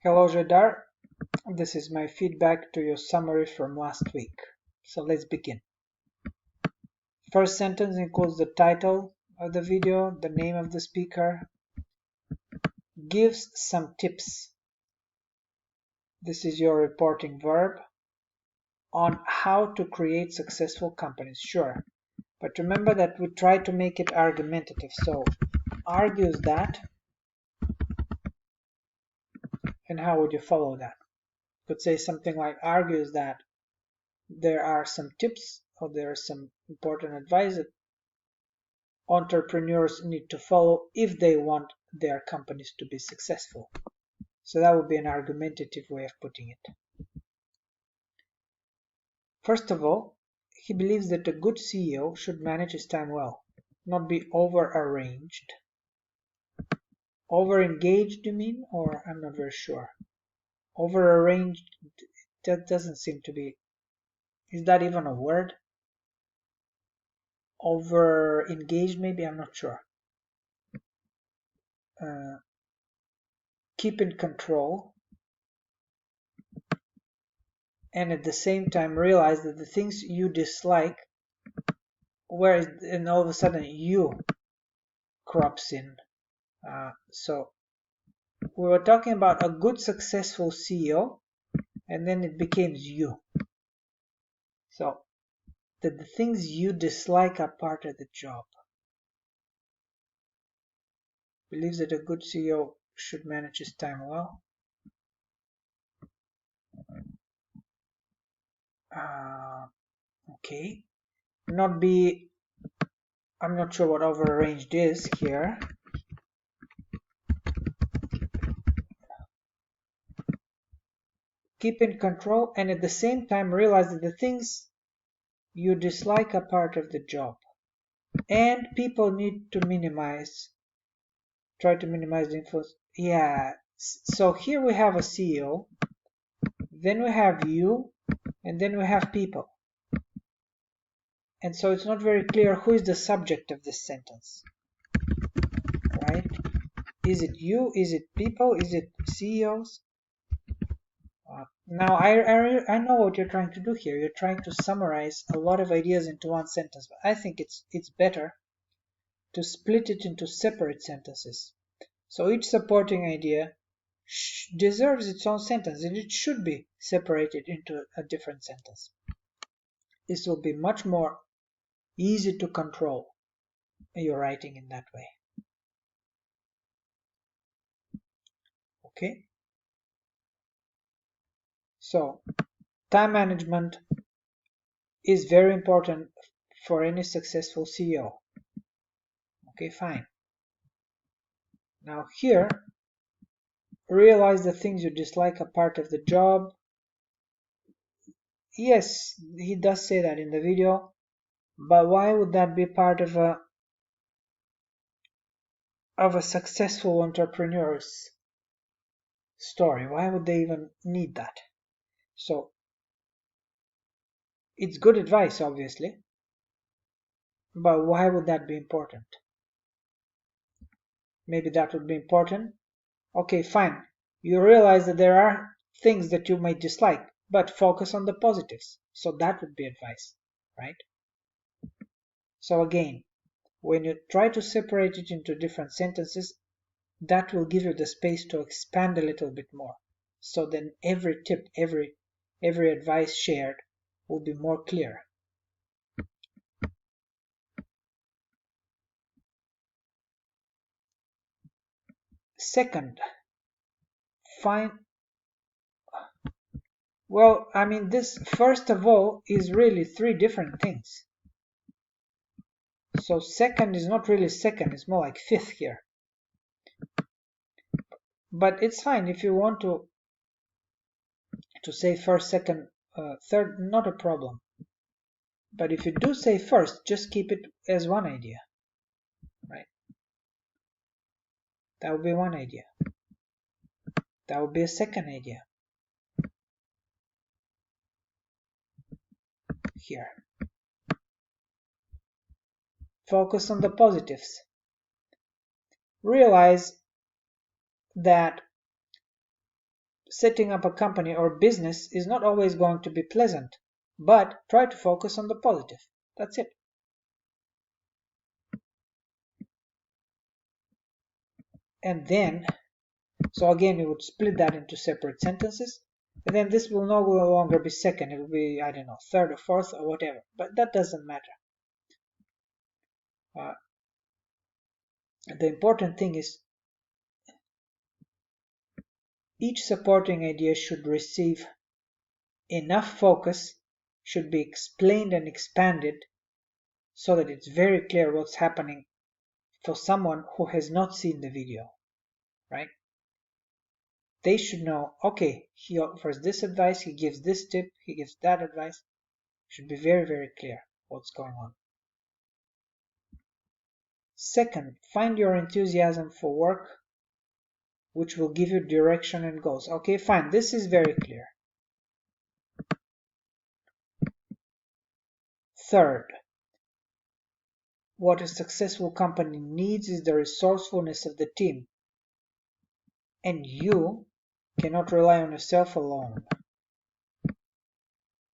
Hello Jadar, this is my feedback to your summary from last week. So let's begin. First sentence includes the title of the video, the name of the speaker, gives some tips. This is your reporting verb on how to create successful companies. Sure, but remember that we try to make it argumentative. So argues that, and how would you follow that? Could say something like argues that there are some tips or there are some important advice that entrepreneurs need to follow if they want their companies to be successful. So that would be an argumentative way of putting it. First of all, he believes that a good CEO should manage his time well, not be over-arranged. Over-engaged, you mean? Or I'm not very sure. Over-arranged, that doesn't seem to be. Is that even a word? Over-engaged, maybe? I'm not sure. Keep in control, and at the same time realize that the things you dislike, and all of a sudden you crops in. So we were talking about a good successful CEO, and then it becomes you. So that the things you dislike are part of the job. Believes that a good CEO should manage his time well. Okay. Not be, I'm not sure what over-arranged is here. Keep in control and at the same time realize that the things you dislike are part of the job. And people need to try to minimize the influence. Yeah, so here we have a CEO, then we have you, and then we have people. And so it's not very clear who is the subject of this sentence, right? Is it you? Is it people? Is it CEOs? Now I know what you're trying to do here. You're trying to summarize a lot of ideas into one sentence, but I think it's better to split it into separate sentences. So each supporting idea deserves its own sentence, and it should be separated into a different sentence. This will be much more easy to control your writing in that way. Okay? So, time management is very important for any successful CEO. Okay, fine. Now here, realize the things you dislike are part of the job. Yes, he does say that in the video, but why would that be part of a successful entrepreneur's story? Why would they even need that? So it's good advice, obviously, but why would that be important? Maybe that would be important. Okay, fine. You realize that there are things that you may dislike, but focus on the positives. So that would be advice, right? So again, when you try to separate it into different sentences, that will give you the space to expand a little bit more. So then every tip, every advice shared will be more clear. Second, well, I mean, this first of all is really three different things. So second is not really second, it's more like fifth here. But it's fine if you want to say first, second, third, not a problem. But if you do say first, just keep it as one idea, right? That would be one idea. That would be a second idea. Here. Focus on the positives. Realize that setting up a company or business is not always going to be pleasant, but try to focus on the positive. That's it. And then, so again, you would split that into separate sentences, and then this will no longer be second, it will be, I don't know, third or fourth or whatever, but that doesn't matter. The important thing is each supporting idea should receive enough focus, should be explained and expanded so that it's very clear what's happening for someone who has not seen the video, right? They should know, okay, he offers this advice, he gives this tip, he gives that advice. Should be very, very clear what's going on. Second, find your enthusiasm for work, which will give you direction and goals. Okay, fine, this is very clear. Third, what a successful company needs is the resourcefulness of the team. And you cannot rely on yourself alone.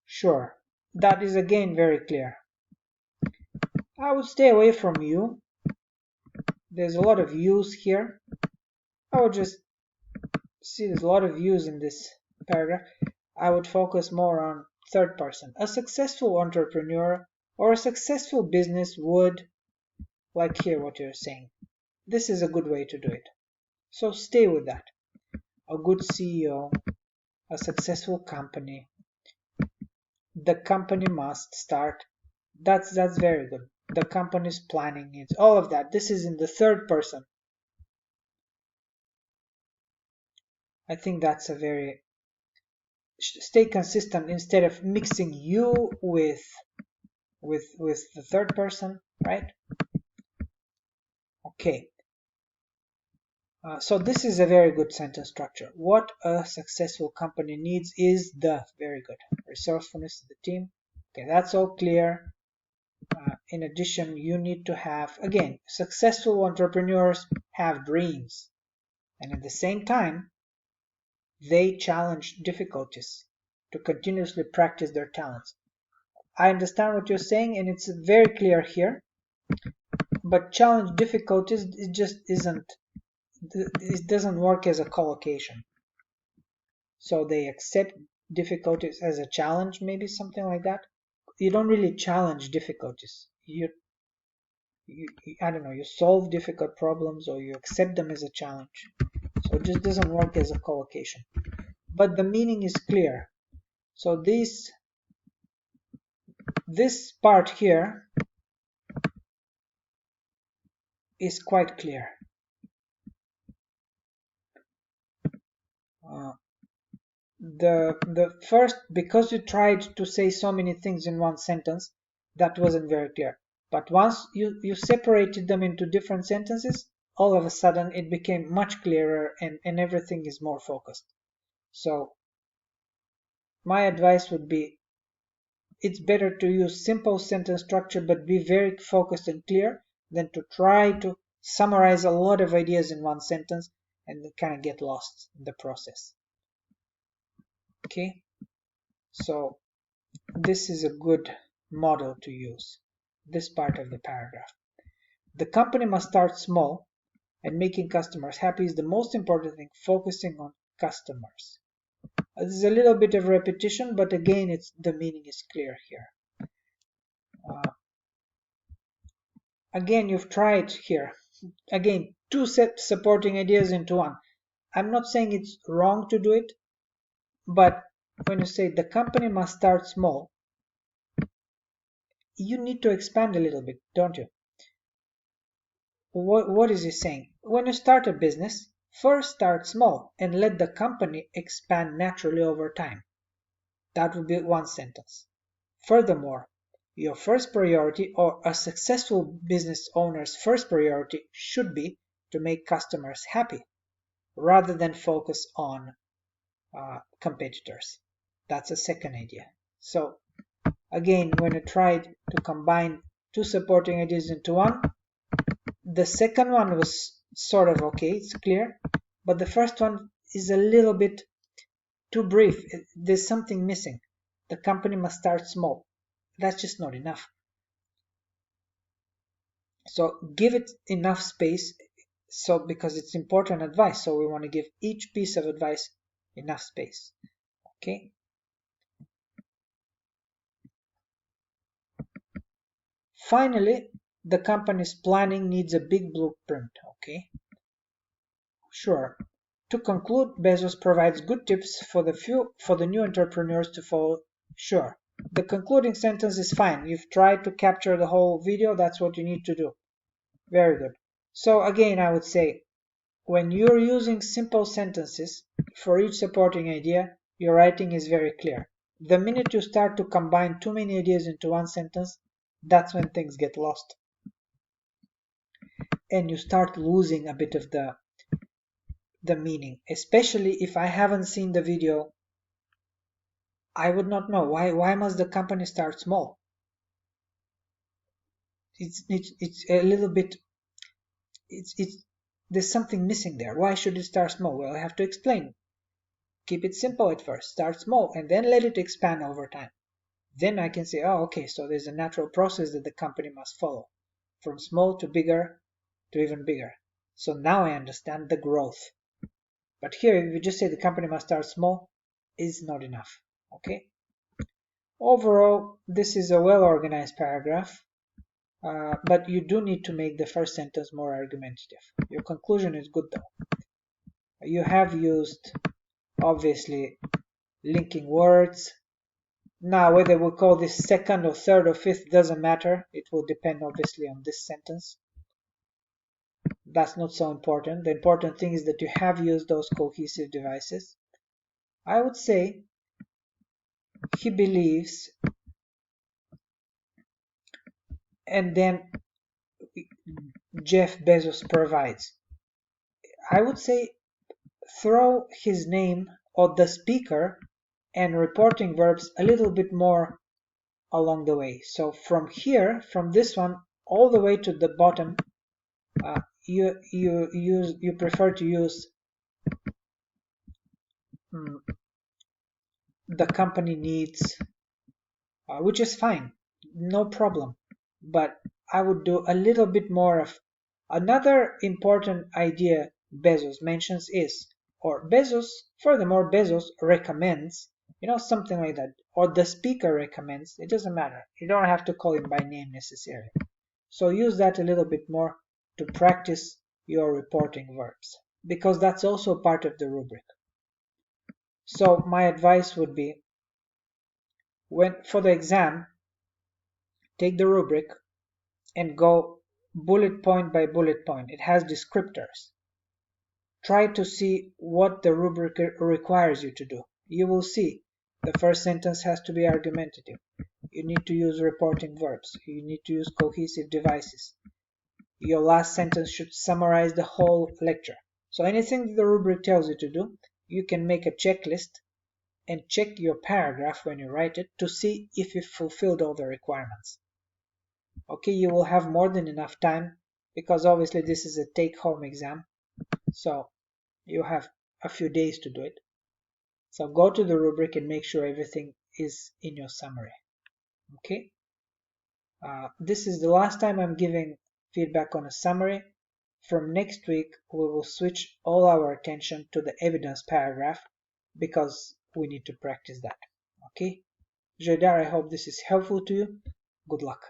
Sure, that is again very clear. I would stay away from you. There's a lot of yous here. I would just see there's a lot of yous in this paragraph. I would focus more on third person. A successful entrepreneur or a successful business would, like here what you're saying. This is a good way to do it. So stay with that. A good CEO, a successful company. The company must start. That's very good. The company's planning needs all of that. This is in the third person. I think that's a very stay consistent instead of mixing you with the third person, right? Okay. So this is a very good sentence structure. What a successful company needs is the very good resourcefulness of the team. Okay, that's all clear. In addition, you need to have, again, successful entrepreneurs have dreams, and at the same time, they challenge difficulties to continuously practice their talents. I understand what you're saying, and it's very clear here, but challenge difficulties, it just isn't, it doesn't work as a collocation. So they accept difficulties as a challenge, maybe something like that. You don't really challenge difficulties. I don't know, you solve difficult problems or you accept them as a challenge. So it just doesn't work as a collocation. But the meaning is clear. So this part here is quite clear. The first, because you tried to say so many things in one sentence, that wasn't very clear. But once you separated them into different sentences, all of a sudden it became much clearer and everything is more focused. So my advice would be, it's better to use simple sentence structure but be very focused and clear than to try to summarize a lot of ideas in one sentence and kind of get lost in the process. Okay, so this is a good model to use, this part of the paragraph. The company must start small, and making customers happy is the most important thing, focusing on customers. This is a little bit of repetition, but again, the meaning is clear here. Again, you've tried here. Again, two supporting ideas into one. I'm not saying it's wrong to do it, but when you say the company must start small, you need to expand a little bit, don't you? What is he saying? When you start a business, first start small and let the company expand naturally over time. That would be one sentence. Furthermore, your first priority, or a successful business owner's first priority, should be to make customers happy rather than focus on competitors. That's a second idea. So again, when I tried to combine two supporting ideas into one, the second one was sort of okay, it's clear, but the first one is a little bit too brief. There's something missing. The company must start small. That's just not enough. So give it enough space, so because it's important advice, so we want to give each piece of advice enough space. Okay. Finally, the company's planning needs a big blueprint. Okay. Sure. To conclude, Bezos provides good tips for the new entrepreneurs to follow. Sure. The concluding sentence is fine. You've tried to capture the whole video. That's what you need to do. Very good. So again, I would say, when you're using simple sentences for each supporting idea, your writing is very clear. The minute you start to combine too many ideas into one sentence, that's when things get lost. And you start losing a bit of the meaning. Especially if I haven't seen the video, I would not know. Why must the company start small? It's a little bit, there's something missing there. Why should it start small? Well, I have to explain. Keep it simple at first, start small, and then let it expand over time. Then I can say, oh, okay, so there's a natural process that the company must follow, from small to bigger to even bigger. So now I understand the growth. But here, if you just say the company must start small, is not enough. Okay. Overall, this is a well-organized paragraph, but you do need to make the first sentence more argumentative. Your conclusion is good though. You have used, obviously, linking words. Now, whether we call this second or third or fifth doesn't matter. It will depend, obviously, on this sentence. That's not so important. The important thing is that you have used those cohesive devices. I would say he believes, and then Jeff Bezos provides. I would say throw his name or the speaker and reporting verbs a little bit more along the way. So from here, from this one all the way to the bottom, you prefer to use the company needs, which is fine, no problem. But I would do a little bit more of another important idea Bezos mentions is, or Bezos, furthermore, Bezos recommends, something like that, or the speaker recommends. It doesn't matter. You don't have to call him by name necessarily. So use that a little bit more to practice your reporting verbs, because that's also part of the rubric. So my advice would be, for the exam, take the rubric and go bullet point by bullet point. It has descriptors. Try to see what the rubric requires you to do. You will see the first sentence has to be argumentative. You need to use reporting verbs. You need to use cohesive devices. Your last sentence should summarize the whole lecture. So anything that the rubric tells you to do, you can make a checklist and check your paragraph when you write it to see if you fulfilled all the requirements. Okay, you will have more than enough time, because obviously this is a take-home exam, so you have a few days to do it. So go to the rubric and make sure everything is in your summary. Okay, this is the last time I'm giving feedback on a summary. From next week we will switch all our attention to the evidence paragraph, because we need to practice that. Okay, Jodar, I hope this is helpful to you. Good luck.